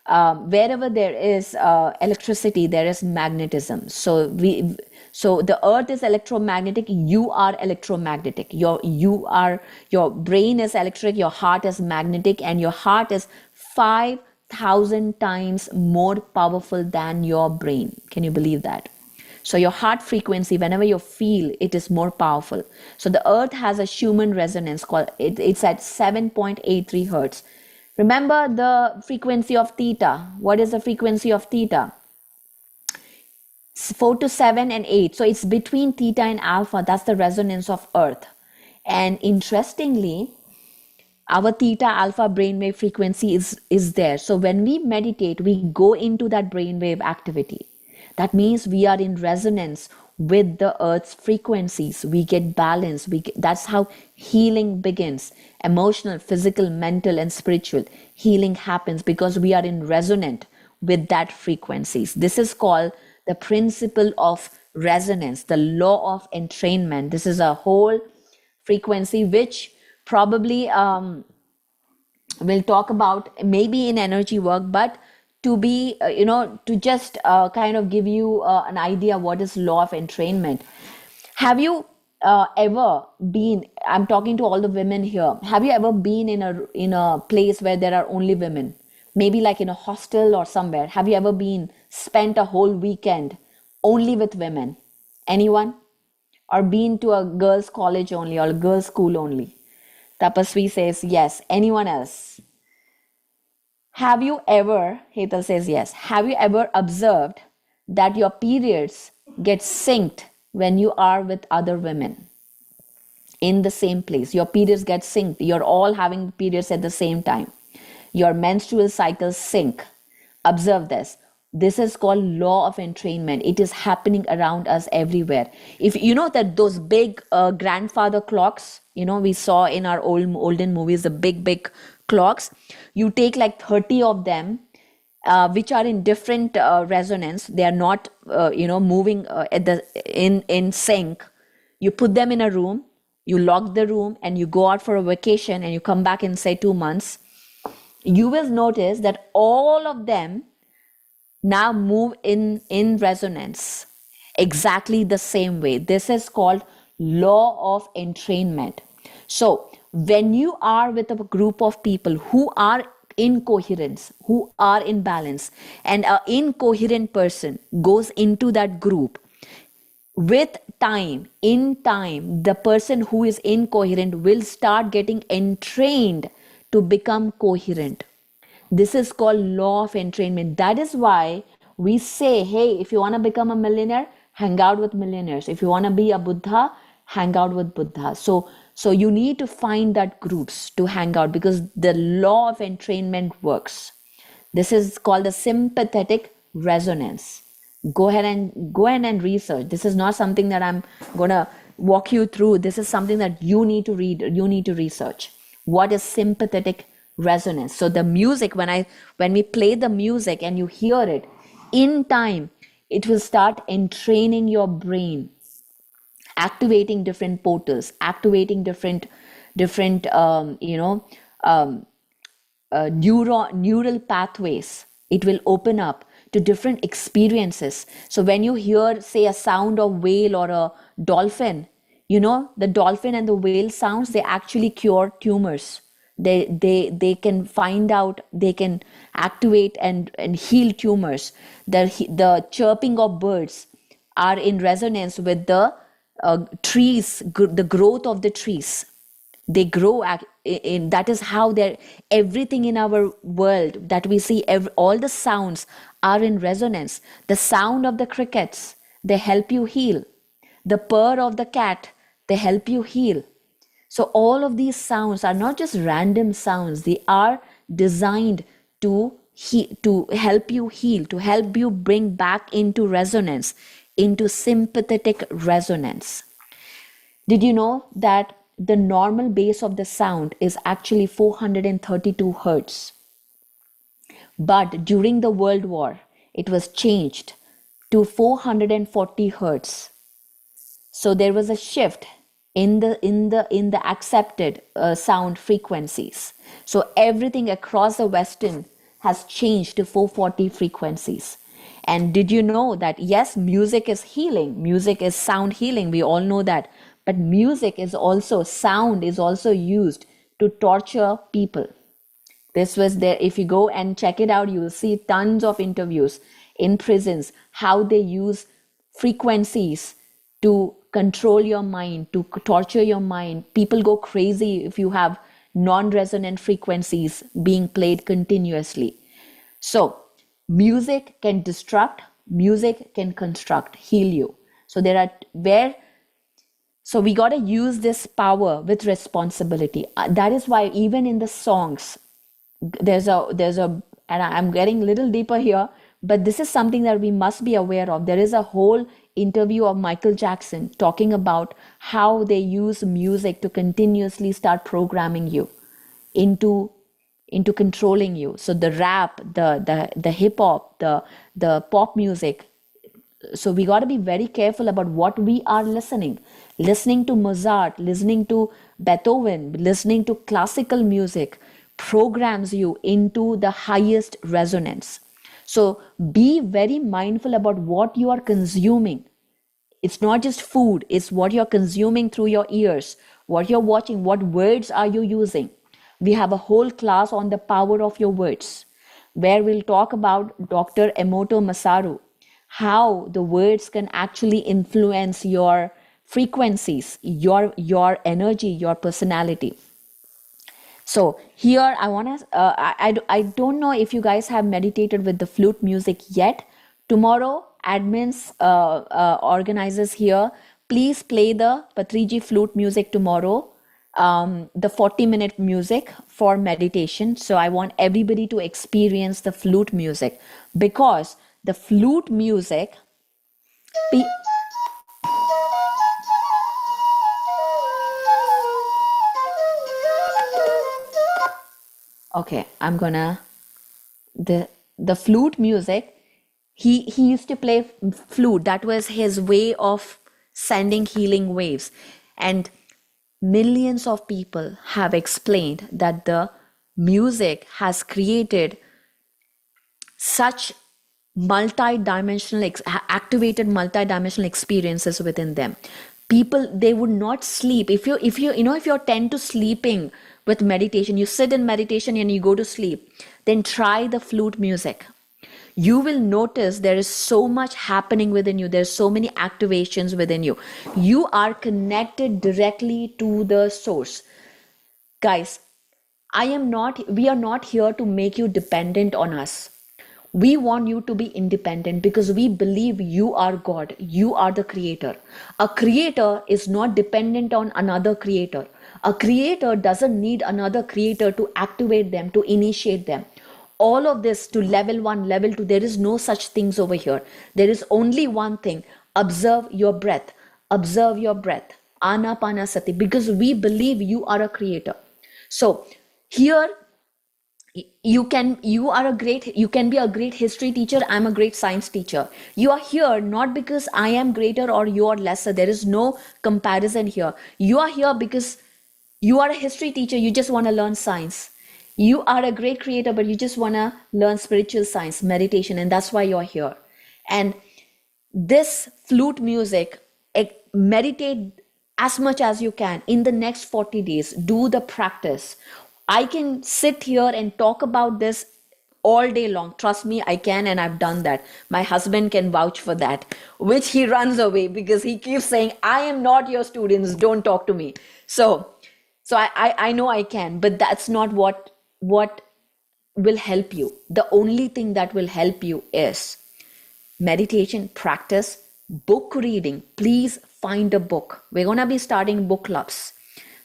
wherever there is electricity, there is magnetism. So the earth is electromagnetic. You are electromagnetic. Your brain is electric. Your heart is magnetic, and your heart is 5,000 times more powerful than your brain. Can you believe that? So your heart frequency, whenever you feel, it is more powerful. So the earth has a Schumann resonance it's at 7.83 hertz. Remember the frequency of theta. What is the frequency of theta? 4 to 7 and 8. So it's between theta and alpha. That's the resonance of earth. And interestingly, our theta alpha brainwave frequency is there. So when we meditate, we go into that brainwave activity. That means we are in resonance with the earth's frequencies. We get balance. That's how healing begins. Emotional, physical, mental, and spiritual healing happens because we are in resonance with that frequencies. This is called the principle of resonance, the law of entrainment. This is a whole frequency which probably we'll talk about maybe in energy work, but to be, to just kind of give you an idea what is law of entrainment. Have you ever been, I'm talking to all the women here, have you ever been in a place where there are only women? Maybe like in a hostel or somewhere. Have you ever been spent a whole weekend only with women? Anyone? Or been to a girls' college only or a girls' school only? Tapasvi says yes. Anyone else? Have you ever, Hetal says yes, have you ever observed that your periods get synced when you are with other women in the same place? Your periods get synced. You're all having periods at the same time. Your menstrual cycles sync. Observe this. This is called law of entrainment. It is happening around us everywhere. If you know that those big grandfather clocks, we saw in our olden movies, the big clocks, you take like 30 of them, which are in different resonance. They are not, moving in sync. You put them in a room, you lock the room, and you go out for a vacation, and you come back in say 2 months. You will notice that all of them now move in resonance exactly the same way. This is called law of entrainment. So when you are with a group of people who are in coherence, who are in balance, and an incoherent person goes into that group, with time, in time, the person who is incoherent will start getting entrained to become coherent. This is called law of entrainment. That is why we say, hey, if you want to become a millionaire, hang out with millionaires. If you want to be a Buddha, hang out with Buddha. So you need to find that groups to hang out, because the law of entrainment works. This is called the sympathetic resonance. Go ahead and research. This is not something that I'm gonna walk you through. This is something that you need to read. You need to research. What is sympathetic resonance? So the music, when we play the music and you hear it, in time, it will start entraining your brain, activating different portals, activating different neural pathways. It will open up to different experiences. So when you hear, say, a sound of whale or a dolphin, the dolphin and the whale sounds, they actually cure tumors. They can find out, they can activate and heal tumors. The chirping of birds are in resonance with the trees, the growth of the trees. They grow in, that is how they're, everything in our world that we see, all the sounds are in resonance. The sound of the crickets, they help you heal. The purr of the cat, they help you heal. So all of these sounds are not just random sounds. They are designed to help you heal, to help you bring back into resonance, into sympathetic resonance. Did you know that the normal base of the sound is actually 432 hertz? But during the World War, it was changed to 440 hertz. So there was a shift in the accepted sound frequencies. So everything across the Western has changed to 440 frequencies. And did you know that yes, music is healing, music is sound healing, we all know that, but music is also, sound is also used to torture people. This was there. If you go and check it out, you will see tons of interviews in prisons, how they use frequencies to control your mind, to torture your mind. People go crazy if you have non-resonant frequencies being played continuously. So music can destruct, music can construct, heal you. So so we got to use this power with responsibility. That is why even in the songs, there's a and I'm getting a little deeper here, but this is something that we must be aware of. There is a whole interview of Michael Jackson talking about how they use music to continuously start programming you into controlling you. So the rap, the hip hop, the pop music. So we got to be very careful about what we are listening to Mozart, listening to Beethoven, listening to classical music programs you into the highest resonance. So be very mindful about what you are consuming It's not just food, it's what you're consuming through your ears, what you're watching, what words are you using. We have a whole class on the power of your words, where we'll talk about Dr. Emoto Masaru, how the words can actually influence your frequencies, your energy, your personality. So here I want to, I don't know if you guys have meditated with the flute music yet. Tomorrow, admins, organizers here, please play the Patriji flute music tomorrow, the 40-minute music for meditation. So I want everybody to experience the flute music, because the flute music, pe- okay, I'm gonna, the flute music, he used to play flute. That was his way of sending healing waves. And millions of people have explained that the music has created such activated multi-dimensional experiences within them. People, they would not sleep if you're tend to sleeping with meditation, you sit in meditation and you go to sleep, then try the flute music. You will notice there is so much happening within you, there's so many activations within you. You are connected directly to the source. Guys, we are not here to make you dependent on us. We want you to be independent, because we believe you are God, you are the creator. A creator is not dependent on another creator. A creator doesn't need another creator to activate them, to initiate them. All of this to level 1, level 2, there is no such things over here. There is only one thing: observe your breath. Observe your breath. Anapanasati, because we believe you are a creator. So here, you can be a great history teacher, I'm a great science teacher. You are here not because I am greater or you are lesser. There is no comparison here. You are here because you are a history teacher, you just want to learn science. You are a great creator, but you just want to learn spiritual science, meditation, and that's why you're here. And this flute music, meditate as much as you can in the next 40 days. Do the practice. I can sit here and talk about this all day long. Trust me, I can, and I've done that. My husband can vouch for that, which he runs away because he keeps saying, I am not your students, don't talk to me. So I know I can, but that's not what will help you. The only thing that will help you is meditation practice, book reading. Please find a book. We're going to be starting book clubs.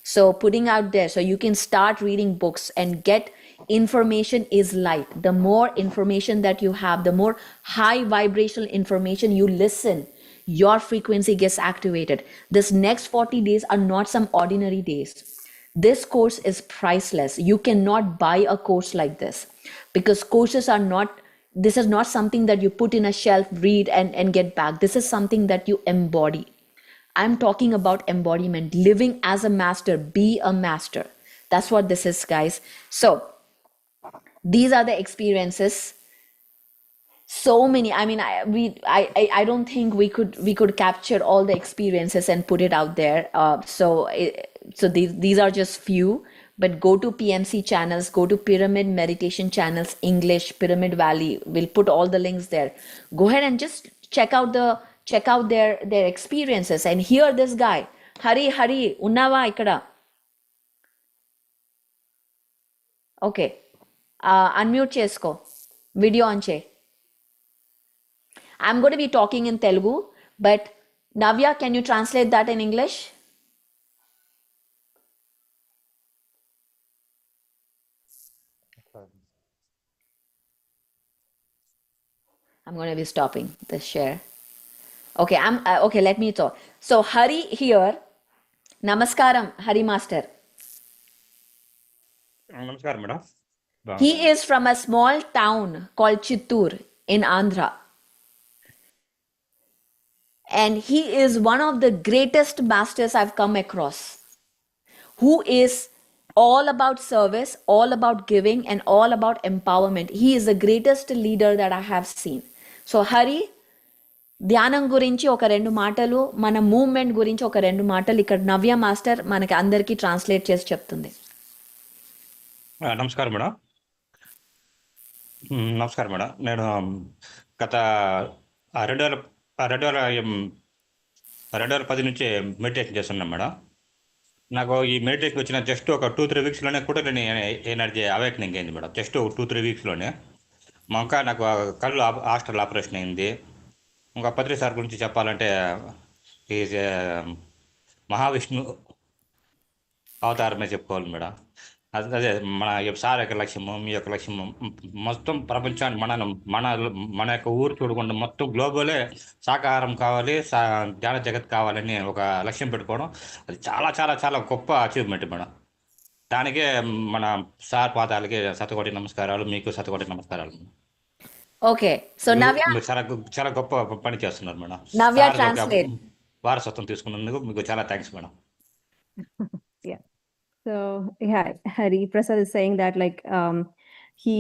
So putting out there so you can start reading books and get information is light. The more information that you have, the more high vibrational information you listen, your frequency gets activated. This next 40 days are not some ordinary days. This course is priceless. You cannot buy a course like this, because courses are not, this is not something that you put in a shelf, read and get back. This is something that you embody. I'm talking about embodiment, living as a master, be a master. That's what this is, guys. So these are the experiences. So many. I mean, I don't think we could capture all the experiences and put it out there. So these are just few. But go to PMC channels, go to Pyramid Meditation channels, English, Pyramid Valley. We'll put all the links there. Go ahead and just check out their experiences and hear this guy. Hari, Unnava ikkada. Okay. Unmute chesko. Video on che. I'm going to be talking in Telugu, but Navya, can you translate that in English? I'm going to be stopping the share. Okay, okay, let me talk. So Hari here, Namaskaram, Hari Master. Namaskar, madam. He is from a small town called Chittoor in Andhra. And he is one of the greatest masters I've come across, who is all about service, all about giving, and all about empowerment. He is the greatest leader that I have seen. So, Hari, ధ్యానం గురించి ఒక 2 మాటలు, మన movement గురించి ఒక 2 మాటలు ఇక్కడ నవ్య master మనకి అందరికీ ట్రాన్స్లేట్ చేసి చెప్తుంది. నమస్కారం మేడం. నమస్కారం మేడం. నేను గత 2000 2010 నుంచి మెడిటేషన్ చేస్తున్నాను మేడం. నాకు ఈ మెడిటేషన్ వచ్చిన జస్ట్ ఒక 2-3 వీక్స్లోనే కూడా నేను ఎనర్జీ అవేకనింగ్ అయింది మేడం. జస్ట్ 2-3 వీక్స్లోనే ఇంకా నాకు కళ్ళు హాస్టల్ ఆపరేషన్ అయింది. ఇంకా పత్రి సార్ గురించి చెప్పాలంటే ఈజ్ మహావిష్ణు అవతారమే చెప్పుకోవాలి మేడం. అదే మన సార్ యొక్క లక్ష్యము, మీ యొక్క లక్ష్యము మొత్తం ప్రపంచాన్ని మన యొక్క ఊరు చూడకుండా మొత్తం గ్లోబలే శాకాహారం కావాలి, ధ్యాన జగత్ కావాలని ఒక లక్ష్యం పెట్టుకోవడం అది చాలా చాలా చాలా గొప్ప అచీవ్మెంట్ మేడం. దానికే మన సార్ పాదాలకి శతకోటి నమస్కారాలు, మీకు శతకోటి నమస్కారాలు. ఓకే, సో నవ్య, మీరు చాలా చాలా గొప్ప పని చేస్తున్నారు మేడం. నవ్య సార్ యొక్క ట్రాన్స్లేట్. వారసత్వం తీసుకున్నందుకు మీకు చాలా thanks madam. Yeah. So yeah, Hari Prasad is saying that he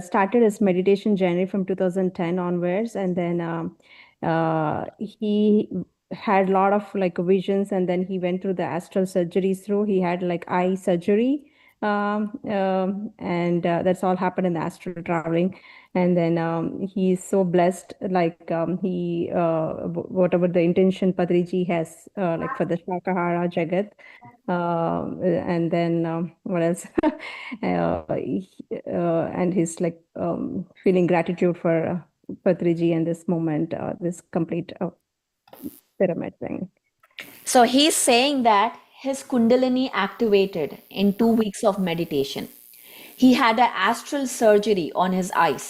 started his meditation journey from 2010 onwards, and then he had a lot of visions, and then he went through the astral surgeries through. He had eye surgery, and that's all happened in the astral traveling. And then he's so blessed, he whatever the intention Patriji has for the Shakahara Jagat. And then what else? And he's feeling gratitude for Patriji and this moment, this complete pyramid thing. So he's saying that his Kundalini activated in 2 weeks of meditation. He had an astral surgery on his eyes.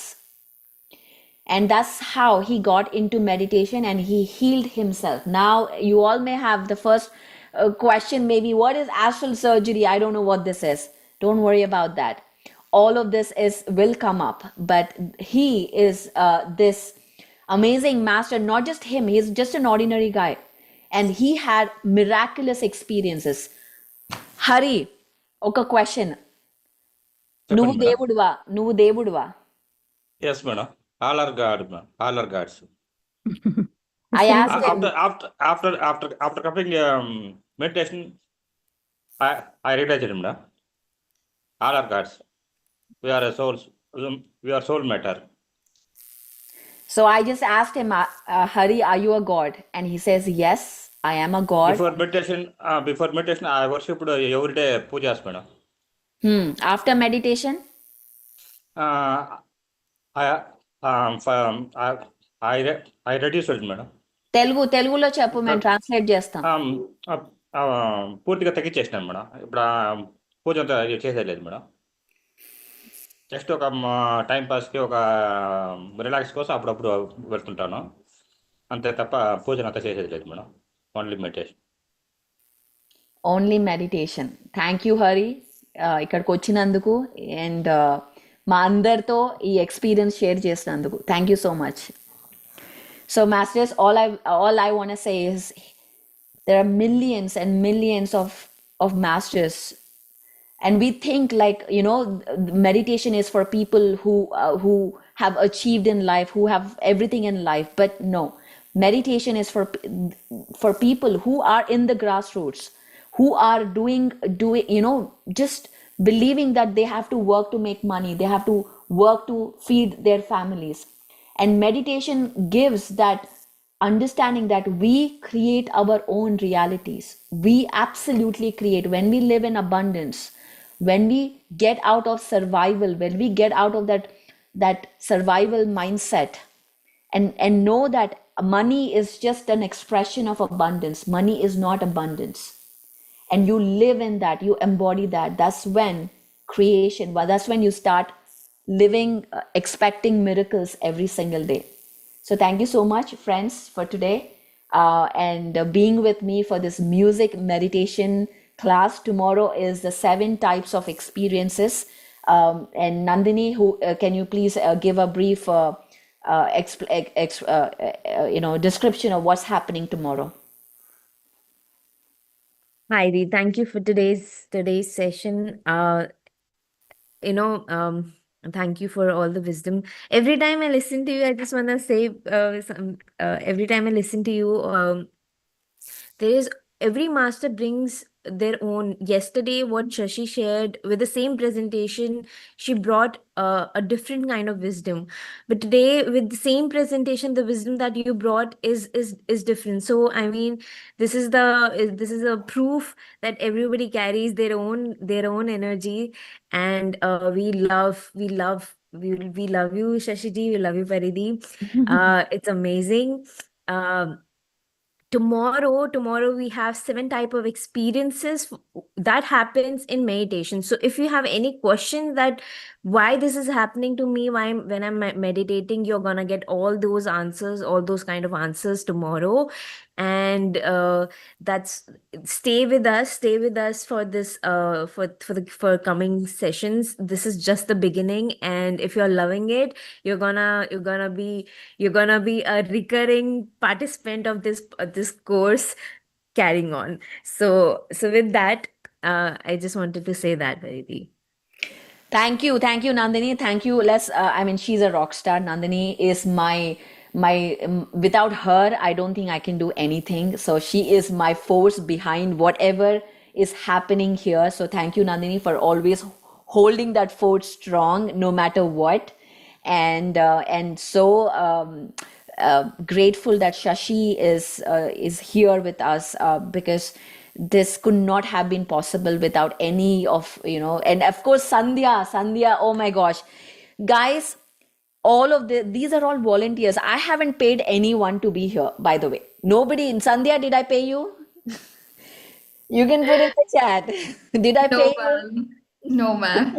And that's how he got into meditation and he healed himself. Now, you all may have the first question, maybe, what is astral surgery? I don't know what this is. Don't worry about that. All of this will come up. But he is this amazing master, not just him, he's just an ordinary guy. And he had miraculous experiences. Hari, oka question. Nuvu Devudva. Yes, madam. All are God, man. All are gods. I asked him. After coming meditation, I realized it, madam. All are gods. We are souls. We are soul matter. So I just asked him, Hari, are you a god? And he says, yes, I am a god. Before meditation, I worshipped every day pujas, madam. After meditation? I reduced it, madam. తెలుగులో చెప్పు, మేము translate చేస్తాం. పూర్తిగా తగ్గించేసినాను madam. ఇప్పుడు పూజ అంతా చేసేయలేదు madam. Just ఒక time పాస్కి, ఒక relax కోసం అప్పుడప్పుడు వెళ్తుంటాను అంతే తప్ప పూజను అంతా చేసేది లేదు madam. Only meditation. Thank you Hari, ఇక్కడికి వచ్చినందుకు అండ్ మా అందరితో ఈ ఎక్స్పీరియన్స్ షేర్ చేసినందుకు. Thank you so much. So masters, all I want to say is there are millions and millions of masters, and we think meditation is for people who have achieved in life, who have everything in life. But no, meditation is for people who are in the grassroots, who are doing just believing that they have to work to make money, they have to work to feed their families. And meditation gives that understanding that we create our own realities. We absolutely create. When we live in abundance, when we get out of survival, when we get out of that survival mindset and know that money is just an expression of abundance. Money is not abundance. And you live in that, you embody that. That's when creation, that's when you start living, expecting miracles every single day. So thank you so much, friends, for today and being with me for this music meditation class. Tomorrow is the 7 types of experiences. And Nandini, can you please give a brief description of what's happening tomorrow? Hi, Dee. Thank you for today's session. Thank you for all the wisdom. Every time I listen to you, I just want to say, every time I listen to you, there is every master brings their own. Yesterday what Shashi shared with the same presentation, she brought a different kind of wisdom, but today with the same presentation, the wisdom that you brought is different. So I mean, this is a proof that everybody carries their own energy. And we love you, Shashiji, we love you, Paridi. It's amazing. um tomorrow we have 7 type of experiences that happens in meditation. So if you have any question that why this is happening to me, when I'm meditating, you're gonna get all those answers, all those kind of answers tomorrow. And that's stay with us for this for coming sessions. This is just the beginning, and if you're loving it, you're gonna be a recurring participant of this course carrying on. So with that, I just wanted to say that, Variti. Thank you, Nandini. Thank you. I mean, she's a rock star. Nandini is without her, I don't think I can do anything. So she is my force behind whatever is happening here. So thank you, Nandini, for always holding that fort strong, no matter what. And so grateful that Shashi is here with us, because this could not have been possible without any of, and of course Sandhya, oh my gosh, guys, all of these are all volunteers. I haven't paid anyone to be here, by the way. Nobody. In Sandhya, did I pay you? You can put in the chat. Did I No, pay you? ma'am. No, ma'am.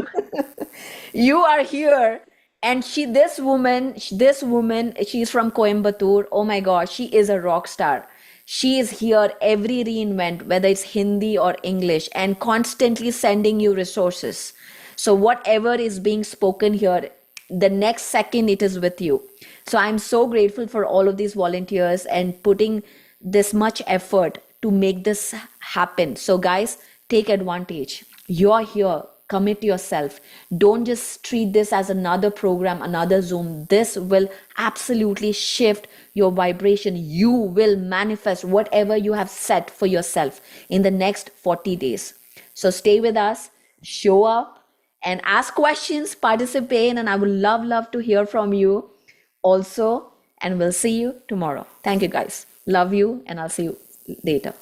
You are here. And this woman, she's from Coimbatore. Oh my God, she is a rock star. She is here every reinvent, whether it's Hindi or English, and constantly sending you resources. So whatever is being spoken here, the next second it is with you. So I'm so grateful for all of these volunteers and putting this much effort to make this happen. So guys, take advantage. You're here. Commit yourself. Don't just treat this as another program, another Zoom. This will absolutely shift your vibration. You will manifest whatever you have set for yourself in the next 40 days. So stay with us, show up, and ask questions, participate, and I would love to hear from you also. And we'll see you tomorrow. Thank you, guys. Love you, and I'll see you later.